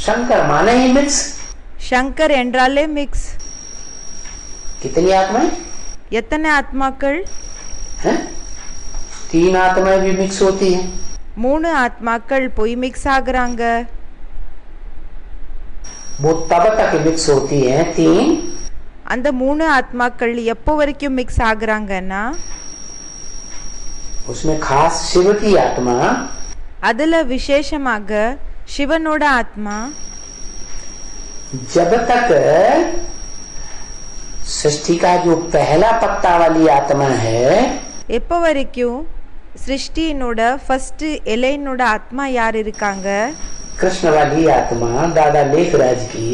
शंकर माने ही मिक्स। शंकर என்றாலே மிக்ஸ். कितनी आत्माएं? எத்தனை ஆத்மாக்கள்? हैं? 3 आत्माएं भी मिक्स होती हैं। 3 ஆத்மாக்கள் போய் மிக்ஸ் ஆகுறாங்க. वो तब तक मिक्स होती हैं 3। அந்த 3 ஆத்மாக்கள் எப்போ வரைக்கும் மிக்ஸ் ஆகுறாங்கன்னா उसमें खास शिव की आत्मा, அதுல விசேஷமாக சிவனோட ஆத்மா जब तक सृष्टि का जो पहला पत्ता वाली आत्मा है, எப்போ வரைக்கும் சிருஷ்டியினோட ஃபர்ஸ்ட் இலையினோட ஆத்மா யார் இருக்காங்க? कृष्ण वाली आत्मा दादा लेखराज की,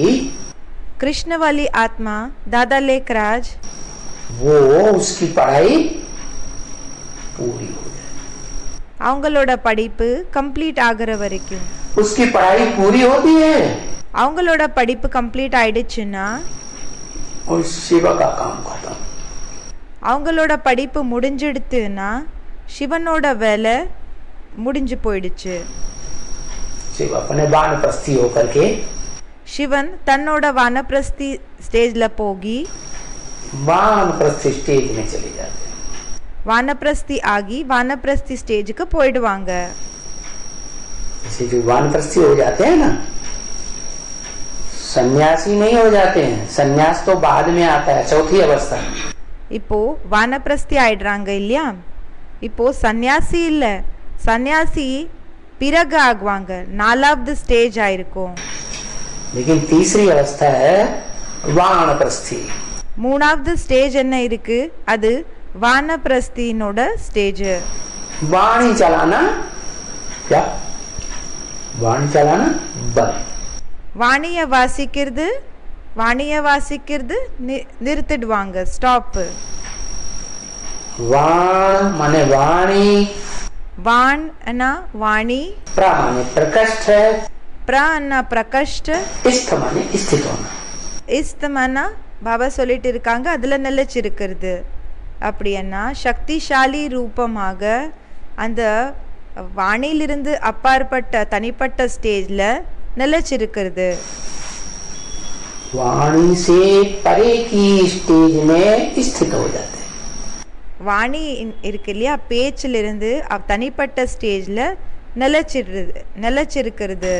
कृष्ण वाली आत्मा दादा लेखराज, वो उसकी पढ़ाई पूरी हो जाए। அவங்களோட படிப்பு கம்ப்ளீட் ஆகுற வரைக்கும். उसकी पढ़ाई पूरी होती है அவங்களோட படிப்பு கம்ப்ளீட் ஆயிடுச்சுன்னா और शिव का काम खत्म। அவங்களோட படிப்பு முடிஞ்சிடுத்துன்னா சிவனோட வேலை முடிஞ்சு போயிடுச்சு. शिव अपने वानप्रस्थी होकर के, சிவன் தன்னோட வானப்பிரஸ்தி ஸ்டேஜ்ல போகி वानप्रस्थी स्टेज में चले जाते हैं। வானப்பிரஸ்தி ஆகி வானப்பிரஸ்தி ஸ்டேஜுக்கு போயிடுவாங்க. जैसे जो वानप्रस्थी हो जाते हैं ना, सन्यासी नहीं हो जाते हैं। सन्यास तो बाद में आता है, चौथी अवस्था। இப்போ வானப்பிரஸ்தி ஆயிடுறாங்க இல்லையா? இப்போ சன்னியாசி இல்ல, சன்னியாசி பிறகு ஆகுவாங்க, 4வது ஸ்டேஜ் ஆயிருக்கும். लेकिन तीसरी अवस्था है वानप्रस्थी। 3வது ஸ்டேஜ் என்ன இருக்கு? அது வானப்பிரஸ்தியினோட ஸ்டேஜ். वाणी चलाना क्या? वाणी चलाना बंद। வாணிய வாசிக்கிறது நிறுத்திடுவாங்க, ஸ்டாப். वाण माने वाणी, வான் அண்ணா வாணி, प्र माने प्रकष्ठ, प्र அண்ணா பிரகஷ்ட, स्थ माने स्थित होना। இஸ்தமனா பாபா சொல்லிட்டு இருக்காங்க அதுல நிலைச்சிருக்கிறது. அப்படின்னா சக்திசாலி ரூபமாக அந்த வாணியிலிருந்து அப்பாற்பட்ட தனிப்பட்ட ஸ்டேஜ்ல நிலைச்சிருக்கிறது. वाणी से परे की स्टेज में स्थित हो जाते हैं। வாணி இருக்கு இல்லையா, பேச்சிலிருந்து தனிப்பட்ட ஸ்டேஜ்ல நிலைச்சிருக்கிறது.